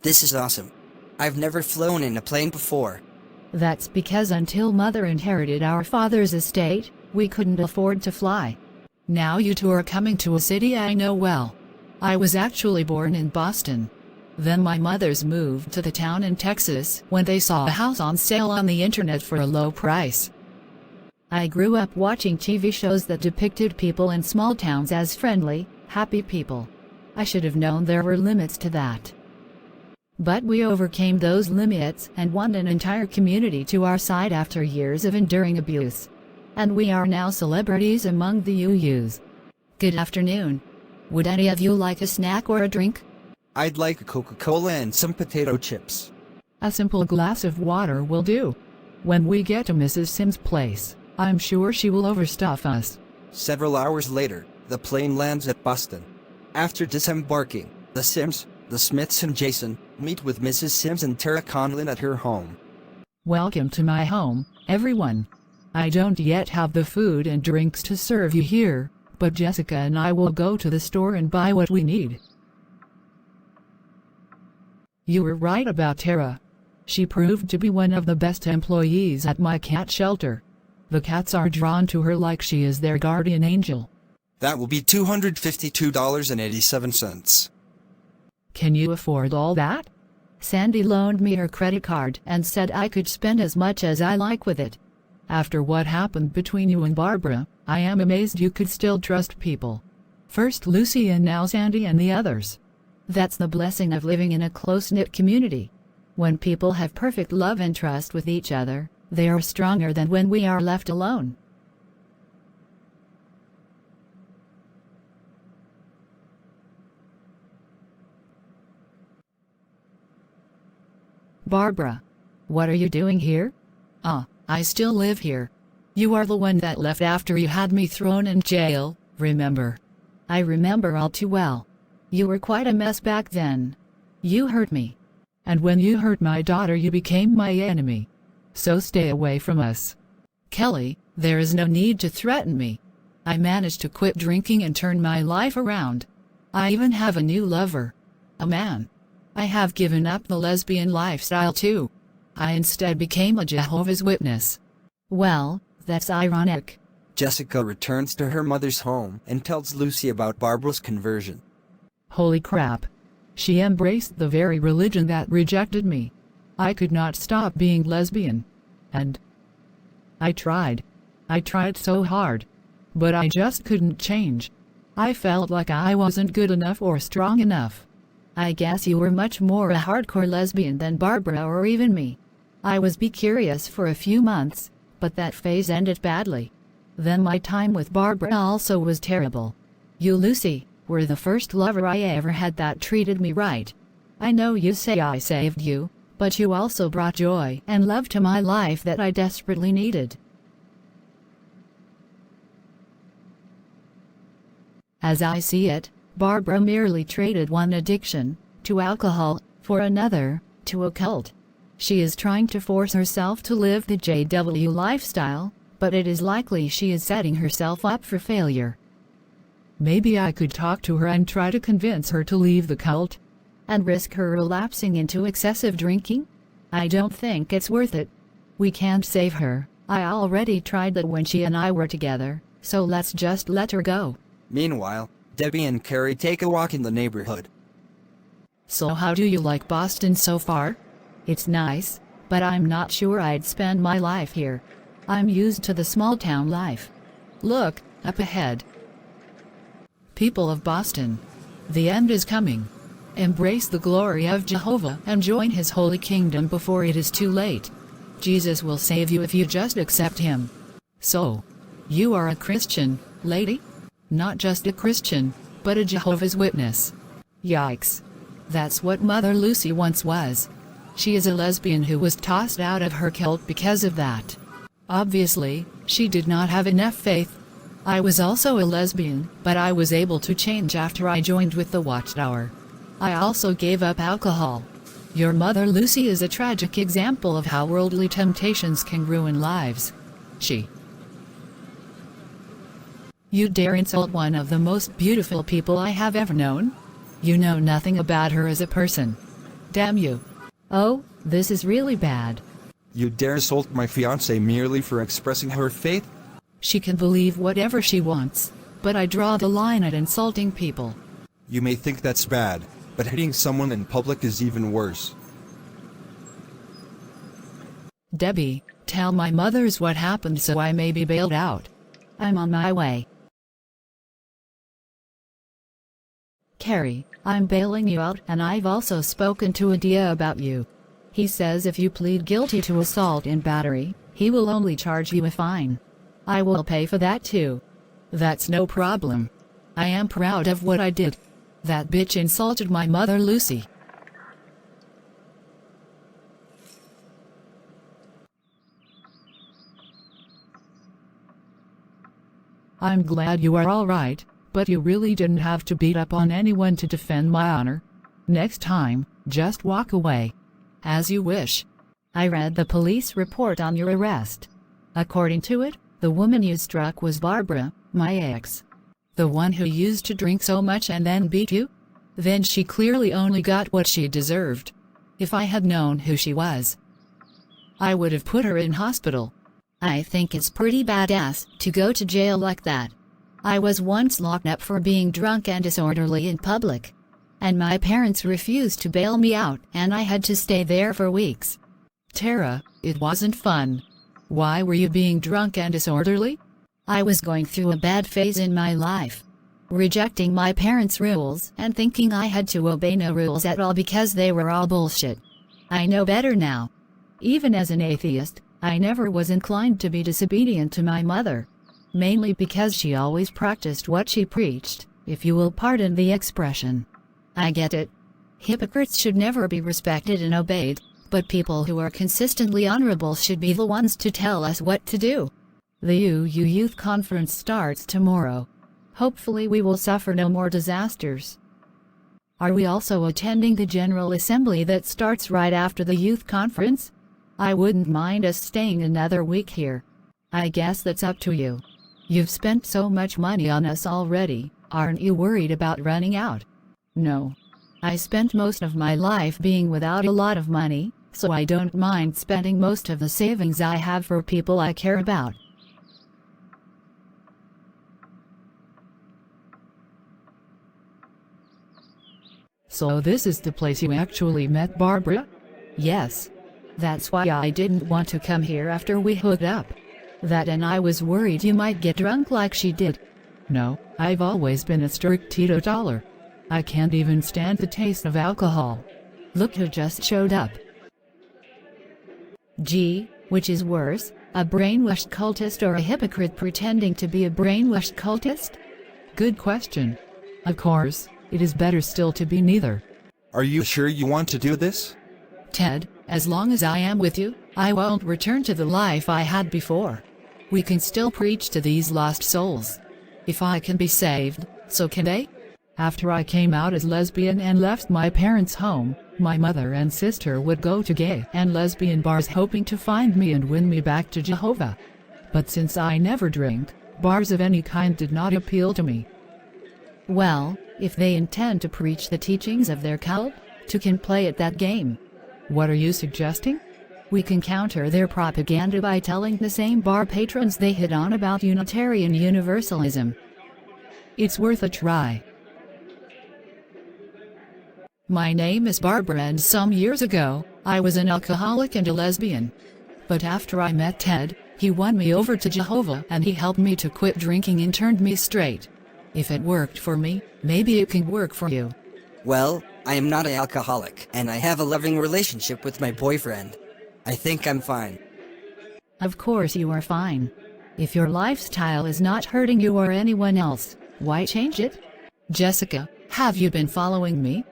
This is awesome. I've never flown in a plane before. That's because until Mother inherited our father's estate, we couldn't afford to fly. Now you two are coming to a city I know well. I was actually born in Boston. Then my mothers moved to the town in Texas when they saw a house on sale on the internet for a low price. I grew up watching TV shows that depicted people in small towns as friendly, happy people. I should have known there were limits to that. But we overcame those limits and won an entire community to our side after years of enduring abuse. And we are now celebrities among the UUs. Good afternoon. Would any of you like a snack or a drink? I'd like a Coca-Cola and some potato chips. A simple glass of water will do. When we get to Mrs. Sims' place, I'm sure she will overstuff us. Several hours later, the plane lands at Boston. After disembarking, the Sims, the Smiths and Jason, meet with Mrs. Sims and Tara Conlin at her home. Welcome to my home, everyone. I don't yet have the food and drinks to serve you here, but Jessica and I will go to the store and buy what we need. You were right about Tara. She proved to be one of the best employees at my cat shelter. The cats are drawn to her like she is their guardian angel. That will be $252.87. Can you afford all that? Sandy loaned me her credit card and said I could spend as much as I like with it. After what happened between you and Barbara, I am amazed you could still trust people. First Lucy and now Sandy and the others. That's the blessing of living in a close-knit community. When people have perfect love and trust with each other, they are stronger than when we are left alone. Barbara, what are you doing here? I still live here. You are the one that left after you had me thrown in jail, remember? I remember all too well. You were quite a mess back then. You hurt me. And when you hurt my daughter you became my enemy. So stay away from us. Kelly, there is no need to threaten me. I managed to quit drinking and turn my life around. I even have a new lover. A man. I have given up the lesbian lifestyle too. I instead became a Jehovah's Witness. Well, that's ironic. Jessica returns to her mother's home and tells Lucy about Barbara's conversion. Holy crap. She embraced the very religion that rejected me. I could not stop being lesbian. And I tried. I tried so hard. But I just couldn't change. I felt like I wasn't good enough or strong enough. I guess you were much more a hardcore lesbian than Barbara or even me. I was bi-curious for a few months, but that phase ended badly. Then my time with Barbara also was terrible. You, Lucy, were the first lover I ever had that treated me right. I know you say I saved you, but you also brought joy and love to my life that I desperately needed. As I see it, Barbara merely traded one addiction, to alcohol, for another, to a cult. She is trying to force herself to live the JW lifestyle, but it is likely she is setting herself up for failure. Maybe I could talk to her and try to convince her to leave the cult. And risk her relapsing into excessive drinking? I don't think it's worth it. We can't save her. I already tried that when she and I were together, so let's just let her go. Meanwhile, Debbie and Carrie take a walk in the neighborhood. So how do you like Boston so far? It's nice, but I'm not sure I'd spend my life here. I'm used to the small town life. Look, up ahead. People of Boston, the end is coming. Embrace the glory of Jehovah and join his holy kingdom before it is too late. Jesus will save you if you just accept him. So, you are a Christian, lady? Not just a Christian, but a Jehovah's Witness. Yikes. That's what Mother Lucy once was. She is a lesbian who was tossed out of her cult because of that. Obviously, she did not have enough faith. I was also a lesbian, but I was able to change after I joined with the Watchtower. I also gave up alcohol. Your Mother Lucy is a tragic example of how worldly temptations can ruin lives. You dare insult one of the most beautiful people I have ever known? You know nothing about her as a person. Damn you. Oh, this is really bad. You dare insult my fiancée merely for expressing her faith? She can believe whatever she wants, but I draw the line at insulting people. You may think that's bad, but hitting someone in public is even worse. Debbie, tell my mothers what happened so I may be bailed out. I'm on my way. Carrie, I'm bailing you out, and I've also spoken to Adia about you. He says if you plead guilty to assault and battery, he will only charge you a fine. I will pay for that too. That's no problem. I am proud of what I did. That bitch insulted my mother Lucy. I'm glad you are all right, but you really didn't have to beat up on anyone to defend my honor. Next time, just walk away. As you wish. I read the police report on your arrest. According to it, the woman you struck was Barbara, my ex. The one who used to drink so much and then beat you? Then she clearly only got what she deserved. If I had known who she was, I would have put her in hospital. I think it's pretty badass to go to jail like that. I was once locked up for being drunk and disorderly in public. And my parents refused to bail me out, and I had to stay there for weeks. Tara, it wasn't fun. Why were you being drunk and disorderly? I was going through a bad phase in my life. Rejecting my parents' rules and thinking I had to obey no rules at all because they were all bullshit. I know better now. Even as an atheist, I never was inclined to be disobedient to my mother. Mainly because she always practiced what she preached, if you will pardon the expression. I get it. Hypocrites should never be respected and obeyed, but people who are consistently honorable should be the ones to tell us what to do. The UU Youth Conference starts tomorrow. Hopefully we will suffer no more disasters. Are we also attending the General Assembly that starts right after the Youth Conference? I wouldn't mind us staying another week here. I guess that's up to you. You've spent so much money on us already, aren't you worried about running out? No. I spent most of my life being without a lot of money, so I don't mind spending most of the savings I have for people I care about. So this is the place you actually met Barbara? Yes. That's why I didn't want to come here after we hooked up. That and I was worried you might get drunk like she did. No, I've always been a strict teetotaler. I can't even stand the taste of alcohol. Look who just showed up. Gee, which is worse, a brainwashed cultist or a hypocrite pretending to be a brainwashed cultist? Good question. Of course, it is better still to be neither. Are you sure you want to do this? Ted, as long as I am with you, I won't return to the life I had before. We can still preach to these lost souls. If I can be saved, so can they? After I came out as lesbian and left my parents' home, my mother and sister would go to gay and lesbian bars hoping to find me and win me back to Jehovah. But since I never drink, bars of any kind did not appeal to me. Well, if they intend to preach the teachings of their cult, two can play at that game. What are you suggesting? We can counter their propaganda by telling the same bar patrons they hit on about Unitarian Universalism. It's worth a try. My name is Barbara, and some years ago, I was an alcoholic and a lesbian. But after I met Ted, he won me over to Jehovah and he helped me to quit drinking and turned me straight. If it worked for me, maybe it can work for you. Well, I am not an alcoholic, and I have a loving relationship with my boyfriend. I think I'm fine. Of course you are fine. If your lifestyle is not hurting you or anyone else, why change it? Jessica, have you been following me?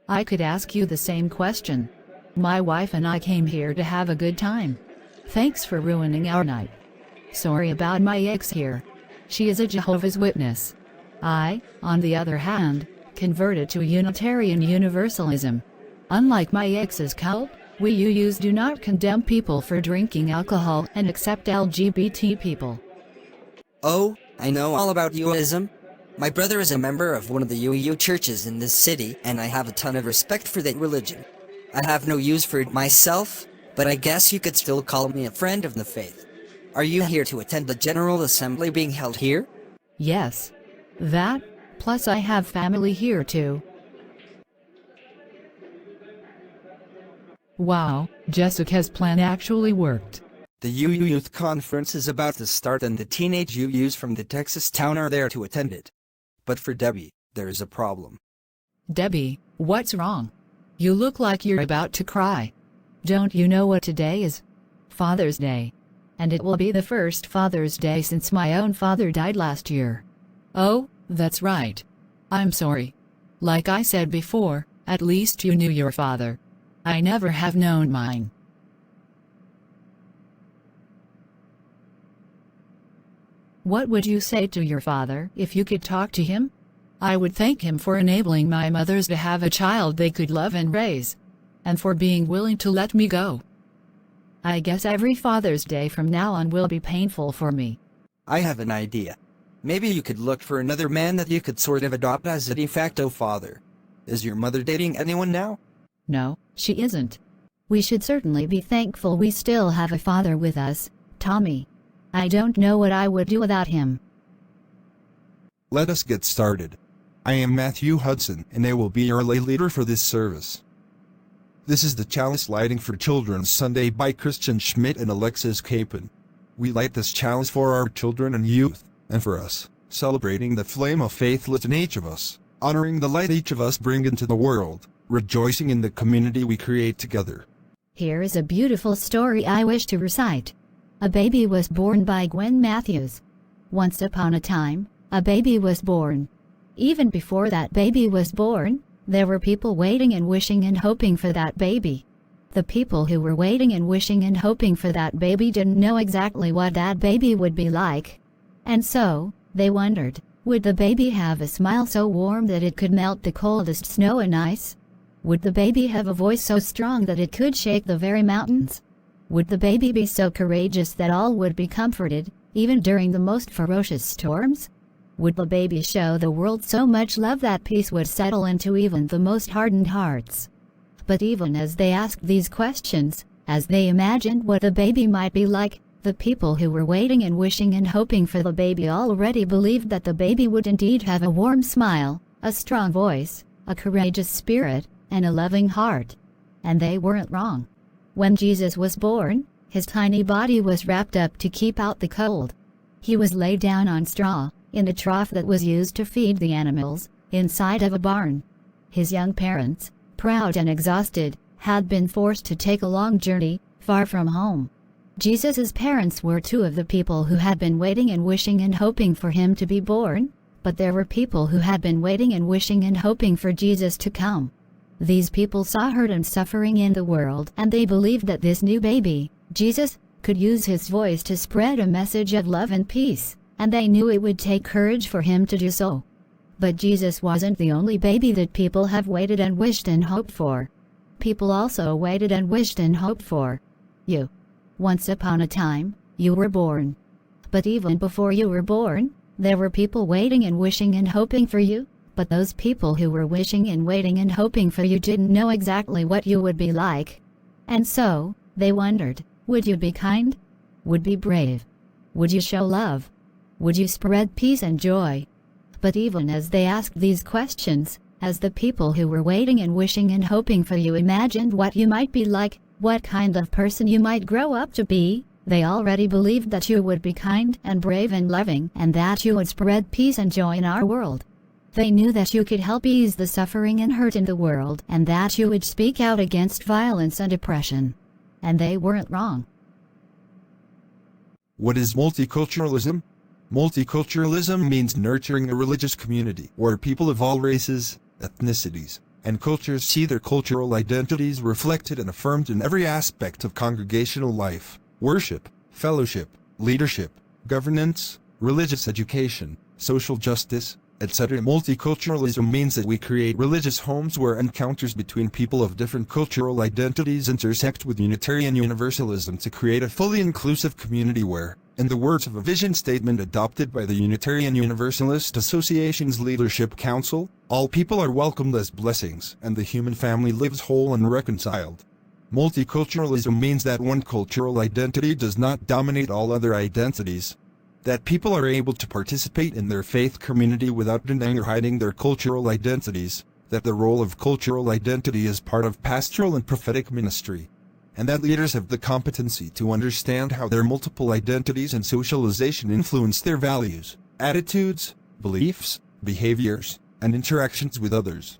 I could ask you the same question. My wife and I came here to have a good time. Thanks for ruining our night. Sorry about my ex here. She is a Jehovah's Witness. I, on the other hand, converted to Unitarian Universalism. Unlike my ex's cult, we UUs do not condemn people for drinking alcohol and accept LGBT people. Oh, I know all about UIsm. My brother is a member of one of the UU churches in this city, and I have a ton of respect for that religion. I have no use for it myself, but I guess you could still call me a friend of the faith. Are you here to attend the General Assembly being held here? Yes. That, plus I have family here too. Wow, Jessica's plan actually worked. The UU Youth Conference is about to start and the teenage UUs from the Texas town are there to attend it. But for Debbie, there is a problem. Debbie, what's wrong? You look like you're about to cry. Don't you know what today is? Father's Day. And it will be the first Father's Day since my own father died last year. Oh, that's right. I'm sorry. Like I said before, at least you knew your father. I never have known mine. What would you say to your father if you could talk to him? I would thank him for enabling my mothers to have a child they could love and raise, and for being willing to let me go. I guess every Father's Day from now on will be painful for me. I have an idea. Maybe you could look for another man that you could sort of adopt as a de facto father. Is your mother dating anyone now? No, she isn't. We should certainly be thankful we still have a father with us, Tommy. I don't know what I would do without him. Let us get started. I am Matthew Hudson, and I will be your lay leader for this service. This is the Chalice Lighting for Children's Sunday by Christian Schmidt and Alexis Capon. We light this chalice for our children and youth, and for us, celebrating the flame of faith lit in each of us, honoring the light each of us bring into the world, rejoicing in the community we create together. Here is a beautiful story I wish to recite. A baby was born by Gwen Matthews. Once upon a time, a baby was born. Even before that baby was born, there were people waiting and wishing and hoping for that baby. The people who were waiting and wishing and hoping for that baby didn't know exactly what that baby would be like. And so, they wondered, would the baby have a smile so warm that it could melt the coldest snow and ice? Would the baby have a voice so strong that it could shake the very mountains? Would the baby be so courageous that all would be comforted, even during the most ferocious storms? Would the baby show the world so much love that peace would settle into even the most hardened hearts? But even as they asked these questions, as they imagined what the baby might be like, the people who were waiting and wishing and hoping for the baby already believed that the baby would indeed have a warm smile, a strong voice, a courageous spirit, and a loving heart. And they weren't wrong. When Jesus was born, his tiny body was wrapped up to keep out the cold. He was laid down on straw, in a trough that was used to feed the animals, inside of a barn. His young parents, proud and exhausted, had been forced to take a long journey, far from home. Jesus' parents were two of the people who had been waiting and wishing and hoping for him to be born, but there were people who had been waiting and wishing and hoping for Jesus to come. These people saw hurt and suffering in the world, and they believed that this new baby, Jesus, could use his voice to spread a message of love and peace, and they knew it would take courage for him to do so. But Jesus wasn't the only baby that people have waited and wished and hoped for. People also waited and wished and hoped for you. Once upon a time, you were born. But even before you were born, there were people waiting and wishing and hoping for you. But those people who were wishing and waiting and hoping for you didn't know exactly what you would be like. And so, they wondered, would you be kind? Would be brave? Would you show love? Would you spread peace and joy? But even as they asked these questions, as the people who were waiting and wishing and hoping for you imagined what you might be like, what kind of person you might grow up to be, they already believed that you would be kind and brave and loving, and that you would spread peace and joy in our world. They knew that you could help ease the suffering and hurt in the world, and that you would speak out against violence and oppression. And they weren't wrong. What is multiculturalism? Multiculturalism means nurturing a religious community where people of all races, ethnicities, and cultures see their cultural identities reflected and affirmed in every aspect of congregational life, worship, fellowship, leadership, governance, religious education, social justice, etc. Multiculturalism means that we create religious homes where encounters between people of different cultural identities intersect with Unitarian Universalism to create a fully inclusive community where, in the words of a vision statement adopted by the Unitarian Universalist Association's Leadership Council, All people are welcomed as blessings, and the human family lives whole and reconciled. Multiculturalism means that one cultural identity does not dominate all other identities. That people are able to participate in their faith community without denying or hiding their cultural identities. That the role of cultural identity is part of pastoral and prophetic ministry. And that leaders have the competency to understand how their multiple identities and socialization influence their values, attitudes, beliefs, behaviors, and interactions with others.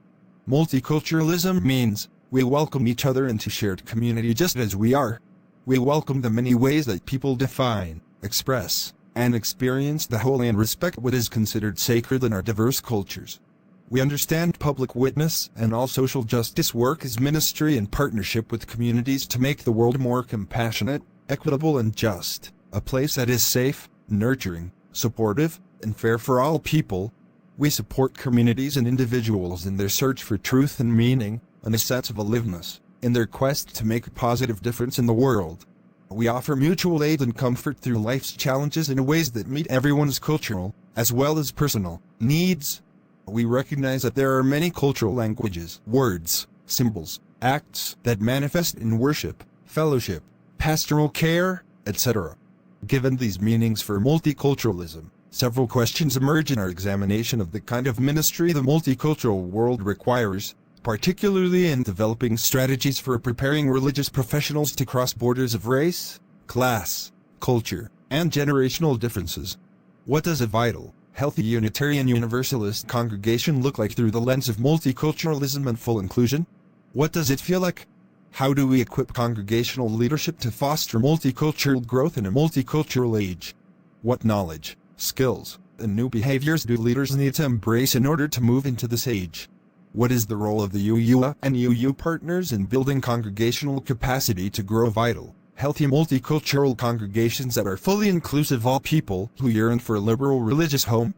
Multiculturalism means we welcome each other into shared community just as we are. We welcome the many ways that people define, express, and experience the holy and respect what is considered sacred in our diverse cultures. We understand public witness and all social justice work as ministry in partnership with communities to make the world more compassionate, equitable, and just, a place that is safe, nurturing, supportive, and fair for all people. We support communities and individuals in their search for truth and meaning, and a sense of aliveness, in their quest to make a positive difference in the world. We offer mutual aid and comfort through life's challenges in ways that meet everyone's cultural, as well as personal, needs. We recognize that there are many cultural languages, words, symbols, acts that manifest in worship, fellowship, pastoral care, etc. Given these meanings for multiculturalism, several questions emerge in our examination of the kind of ministry the multicultural world requires, particularly in developing strategies for preparing religious professionals to cross borders of race, class, culture, and generational differences. What does a vital, healthy Unitarian Universalist congregation look like through the lens of multiculturalism and full inclusion? What does it feel like? How do we equip congregational leadership to foster multicultural growth in a multicultural age? What knowledge, skills, and new behaviors do leaders need to embrace in order to move into this age? What is the role of the UUA and UU partners in building congregational capacity to grow vital, healthy multicultural congregations that are fully inclusive of all people who yearn for a liberal religious home?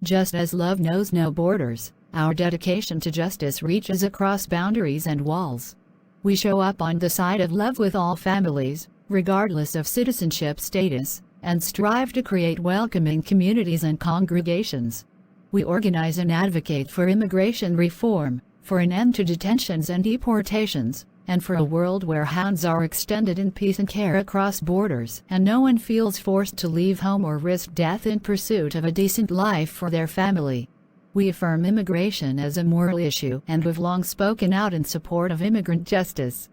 Just as love knows no borders, our dedication to justice reaches across boundaries and walls. We show up on the side of love with all families, regardless of citizenship status, and strive to create welcoming communities and congregations. We organize and advocate for immigration reform, for an end to detentions and deportations, and for a world where hands are extended in peace and care across borders, and no one feels forced to leave home or risk death in pursuit of a decent life for their family. We affirm immigration as a moral issue and have long spoken out in support of immigrant justice.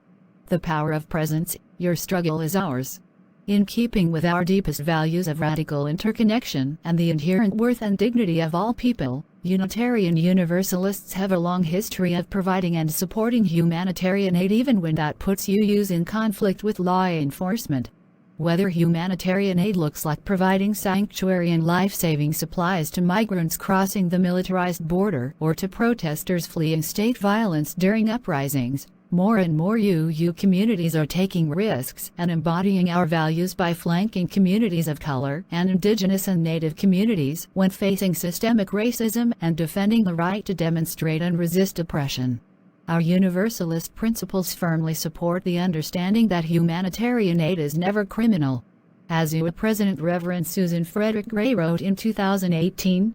The power of presence, your struggle is ours. In keeping with our deepest values of radical interconnection and the inherent worth and dignity of all people, Unitarian Universalists have a long history of providing and supporting humanitarian aid even when that puts UUs in conflict with law enforcement. Whether humanitarian aid looks like providing sanctuary and life-saving supplies to migrants crossing the militarized border or to protesters fleeing state violence during uprisings, more and more UU communities are taking risks and embodying our values by flanking communities of color and indigenous and native communities when facing systemic racism and defending the right to demonstrate and resist oppression. Our Universalist principles firmly support the understanding that humanitarian aid is never criminal. As UA President Reverend Susan Frederick Gray wrote in 2018,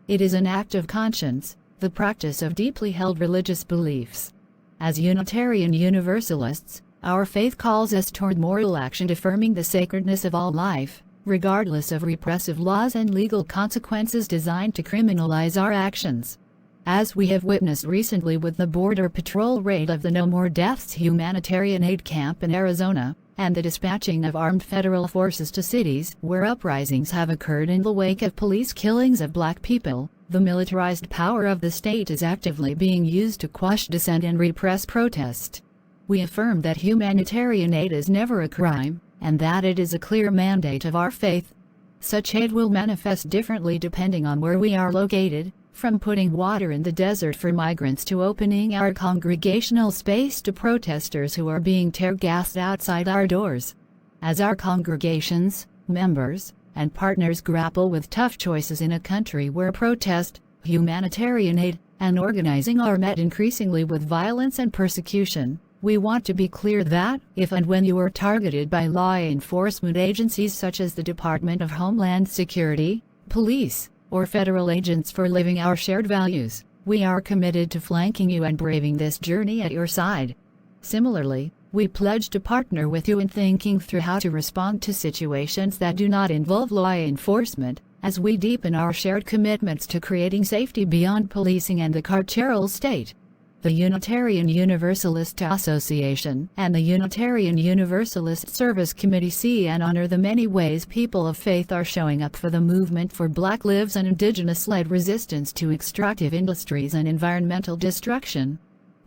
"It is an act of conscience, the practice of deeply held religious beliefs." As Unitarian Universalists, our faith calls us toward moral action affirming the sacredness of all life, regardless of repressive laws and legal consequences designed to criminalize our actions. As we have witnessed recently with the Border Patrol raid of the No More Deaths humanitarian aid camp in Arizona, and the dispatching of armed federal forces to cities where uprisings have occurred in the wake of police killings of Black people, the militarized power of the state is actively being used to quash dissent and repress protest. We affirm that humanitarian aid is never a crime, and that it is a clear mandate of our faith. Such aid will manifest differently depending on where we are located, from putting water in the desert for migrants to opening our congregational space to protesters who are being tear-gassed outside our doors. As our congregations, members, and partners grapple with tough choices in a country where protest, humanitarian aid, and organizing are met increasingly with violence and persecution, we want to be clear that, if and when you are targeted by law enforcement agencies such as the Department of Homeland Security, police, or federal agents for living our shared values, We are committed to flanking you and braving this journey at your side. Similarly, we pledge to partner with you in thinking through how to respond to situations that do not involve law enforcement, as we deepen our shared commitments to creating safety beyond policing and the carceral state. The Unitarian Universalist Association and the Unitarian Universalist Service Committee see and honor the many ways people of faith are showing up for the movement for Black lives and Indigenous-led resistance to extractive industries and environmental destruction,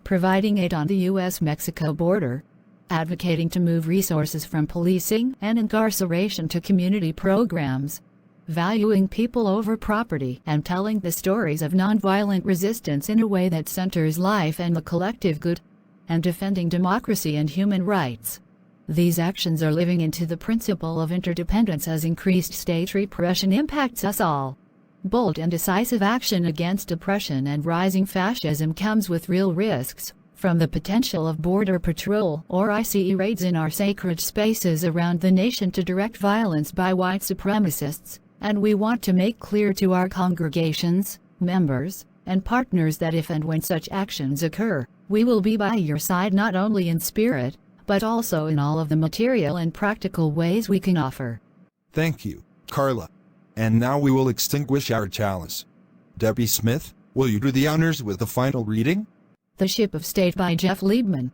providing aid on the U.S.-Mexico border, advocating to move resources from policing and incarceration to community programs, valuing people over property and telling the stories of nonviolent resistance in a way that centers life and the collective good, and defending democracy and human rights. These actions are living into the principle of interdependence as increased state repression impacts us all. Bold and decisive action against oppression and rising fascism comes with real risks, from the potential of border patrol or ICE raids in our sacred spaces around the nation to direct violence by white supremacists. And we want to make clear to our congregations, members, and partners that if and when such actions occur, we will be by your side not only in spirit, but also in all of the material and practical ways we can offer. Thank you, Carla. And now we will extinguish our chalice. Debbie Smith, will you do the honors with the final reading? The Ship of State by Jeff Liebman.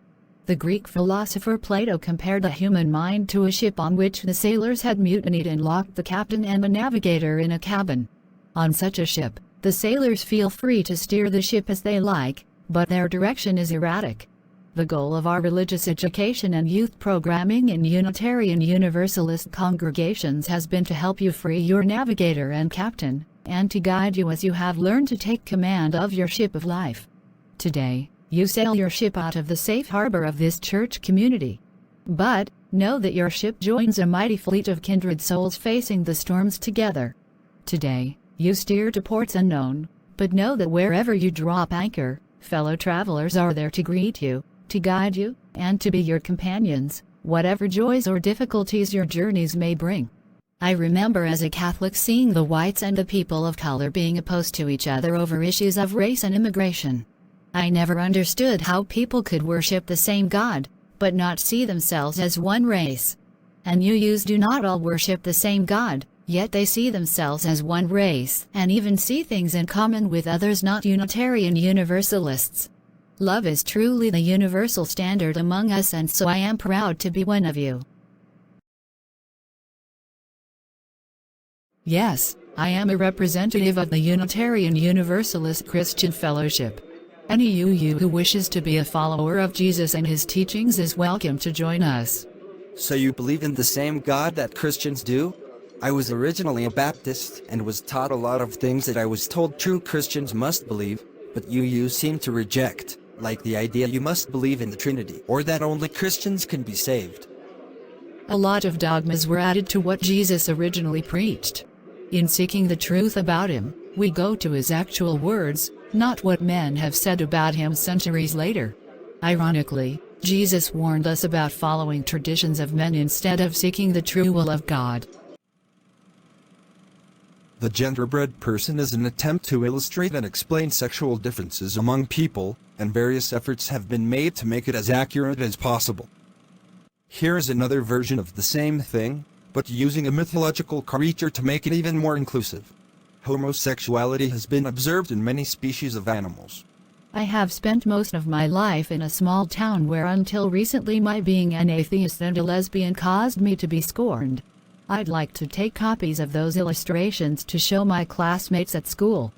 The Greek philosopher Plato compared the human mind to a ship on which the sailors had mutinied and locked the captain and the navigator in a cabin. On such a ship, the sailors feel free to steer the ship as they like, but their direction is erratic. The goal of our religious education and youth programming in Unitarian Universalist congregations has been to help you free your navigator and captain, and to guide you as you have learned to take command of your ship of life. Today, you sail your ship out of the safe harbor of this church community. But, know that your ship joins a mighty fleet of kindred souls facing the storms together. Today, you steer to ports unknown, but know that wherever you drop anchor, fellow travelers are there to greet you, to guide you, and to be your companions, whatever joys or difficulties your journeys may bring. I remember as a Catholic seeing the whites and the people of color being opposed to each other over issues of race and immigration. I never understood how people could worship the same God, but not see themselves as one race. And UUs do not all worship the same God, yet they see themselves as one race and even see things in common with others not Unitarian Universalists. Love is truly the universal standard among us, and so I am proud to be one of you. Yes, I am a representative of the Unitarian Universalist Christian Fellowship. Any UU who wishes to be a follower of Jesus and his teachings is welcome to join us. So you believe in the same God that Christians do? I was originally a Baptist and was taught a lot of things that I was told true Christians must believe, but you seem to reject, like the idea you must believe in the Trinity or that only Christians can be saved. A lot of dogmas were added to what Jesus originally preached. In seeking the truth about him, we go to his actual words, not what men have said about him centuries later. Ironically, Jesus warned us about following traditions of men instead of seeking the true will of God. The genderbread person is an attempt to illustrate and explain sexual differences among people, and various efforts have been made to make it as accurate as possible. Here is another version of the same thing, but using a mythological creature to make it even more inclusive. Homosexuality has been observed in many species of animals. I have spent most of my life in a small town where until recently my being an atheist and a lesbian caused me to be scorned. I'd like to take copies of those illustrations to show my classmates at school.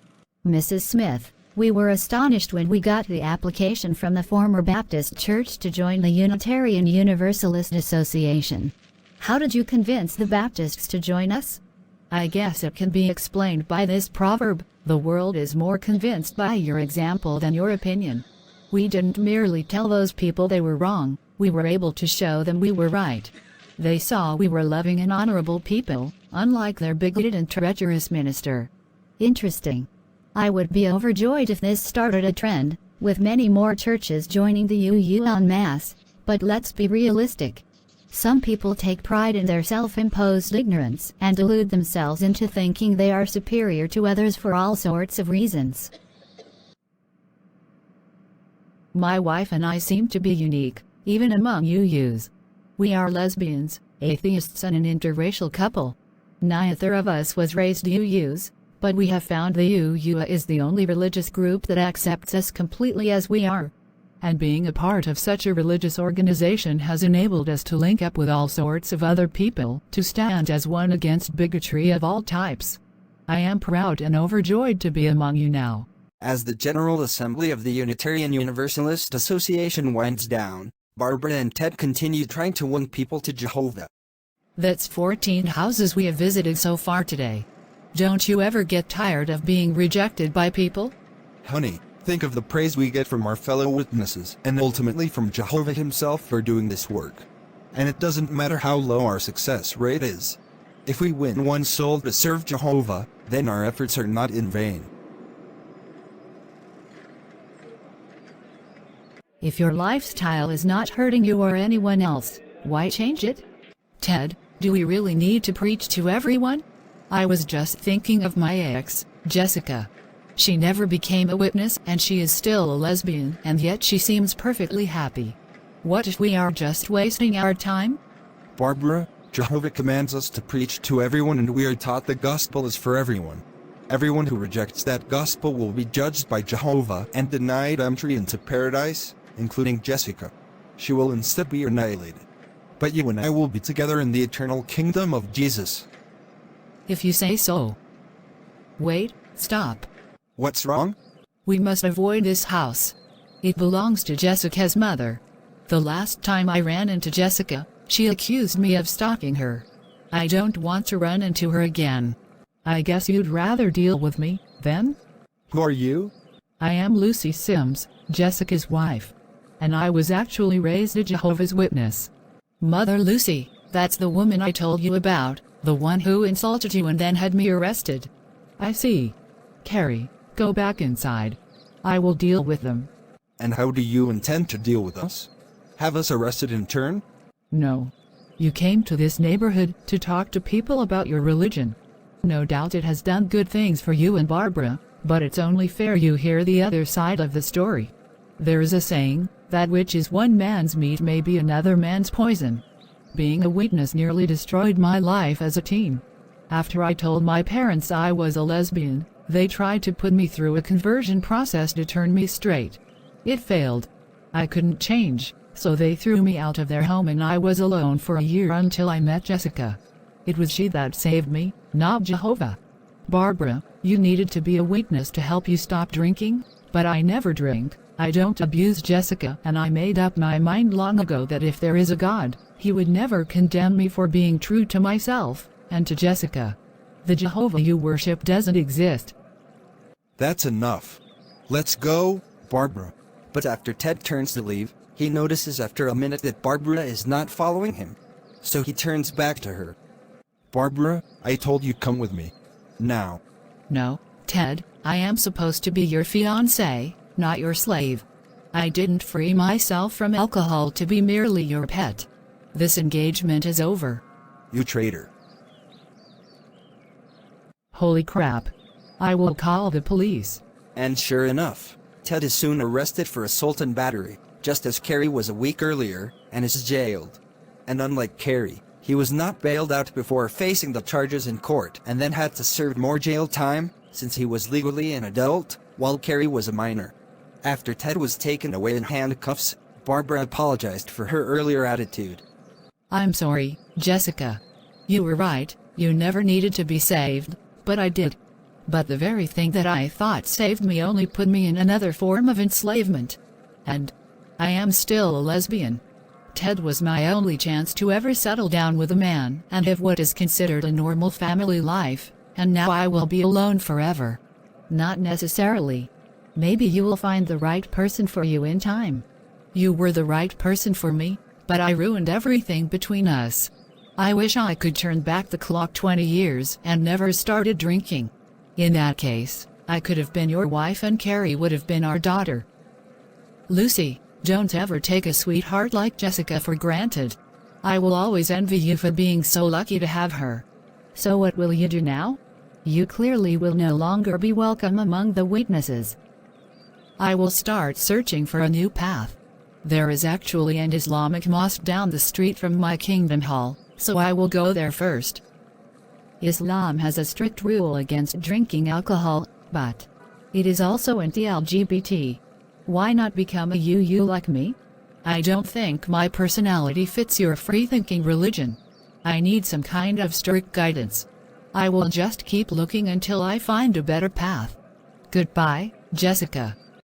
Mrs. Smith, we were astonished when we got the application from the former Baptist Church to join the Unitarian Universalist Association. How did you convince the Baptists to join us? I guess it can be explained by this proverb: the world is more convinced by your example than your opinion. We didn't merely tell those people they were wrong, we were able to show them we were right. They saw we were loving and honorable people, unlike their bigoted and treacherous minister. Interesting. I would be overjoyed if this started a trend, with many more churches joining the UU en masse, but let's be realistic. Some people take pride in their self-imposed ignorance and delude themselves into thinking they are superior to others for all sorts of reasons. My wife and I seem to be unique, even among UUs. We are lesbians, atheists and an interracial couple. Neither of us was raised UUs, but we have found the UU is the only religious group that accepts us completely as we are. And being a part of such a religious organization has enabled us to link up with all sorts of other people to stand as one against bigotry of all types. I am proud and overjoyed to be among you now. As the General Assembly of the Unitarian Universalist Association winds down, Barbara and Ted continue trying to win people to Jehovah. That's 14 houses we have visited so far today. Don't you ever get tired of being rejected by people? Honey, think of the praise we get from our fellow witnesses and ultimately from Jehovah himself for doing this work. And it doesn't matter how low our success rate is. If we win one soul to serve Jehovah, then our efforts are not in vain. If your lifestyle is not hurting you or anyone else, why change it? Ted, do we really need to preach to everyone? I was just thinking of my ex, Jessica. She never became a witness and she is still a lesbian, and yet she seems perfectly happy. What if we are just wasting our time? Barbara, Jehovah commands us to preach to everyone, and we are taught the gospel is for everyone. Everyone who rejects that gospel will be judged by Jehovah and denied entry into paradise, including Jessica. She will instead be annihilated. But you and I will be together in the eternal kingdom of Jesus. If you say so. Wait, stop. What's wrong? We must avoid this house. It belongs to Jessica's mother. The last time I ran into Jessica, she accused me of stalking her. I don't want to run into her again. I guess you'd rather deal with me, then? Who are you? I am Lucy Sims, Jessica's wife. And I was actually raised a Jehovah's Witness. Mother Lucy, that's the woman I told you about, the one who insulted you and then had me arrested. I see. Carrie, go back inside. I will deal with them. And how do you intend to deal with us? Have us arrested in turn? No. You came to this neighborhood to talk to people about your religion. No doubt it has done good things for you and Barbara, but it's only fair you hear the other side of the story. There is a saying, that which is one man's meat may be another man's poison. Being a witness nearly destroyed my life as a teen. After I told my parents I was a lesbian, they tried to put me through a conversion process to turn me straight. It failed. I couldn't change, so they threw me out of their home and I was alone for a year until I met Jessica. It was she that saved me, not Jehovah. Barbara, you needed to be a witness to help you stop drinking, but I never drink. I don't abuse Jessica, and I made up my mind long ago that if there is a God, he would never condemn me for being true to myself and to Jessica. The Jehovah you worship doesn't exist. That's enough. Let's go, Barbara. But after Ted turns to leave, he notices after a minute that Barbara is not following him. So he turns back to her. Barbara, I told you come with me. Now. No, Ted, I am supposed to be your fiancé, not your slave. I didn't free myself from alcohol to be merely your pet. This engagement is over. You traitor. Holy crap. I will call the police. And sure enough, Ted is soon arrested for assault and battery, just as Carrie was a week earlier, and is jailed. And unlike Carrie, he was not bailed out before facing the charges in court and then had to serve more jail time, since he was legally an adult, while Carrie was a minor. After Ted was taken away in handcuffs, Barbara apologized for her earlier attitude. I'm sorry, Jessica. You were right, you never needed to be saved, but I did. But the very thing that I thought saved me only put me in another form of enslavement. And I am still a lesbian. Ted was my only chance to ever settle down with a man and have what is considered a normal family life, and now I will be alone forever. Not necessarily. Maybe you will find the right person for you in time. You were the right person for me, but I ruined everything between us. I wish I could turn back the clock 20 years and never started drinking. In that case, I could have been your wife and Carrie would have been our daughter. Lucy, don't ever take a sweetheart like Jessica for granted. I will always envy you for being so lucky to have her. So what will you do now? You clearly will no longer be welcome among the witnesses. I will start searching for a new path. There is actually an Islamic mosque down the street from my kingdom hall, so I will go there first. Islam has a strict rule against drinking alcohol, but it is also anti-LGBT. Why not become a UU like me? I don't think my personality fits your free-thinking religion. I need some kind of strict guidance. I will just keep looking until I find a better path. Goodbye, Jessica.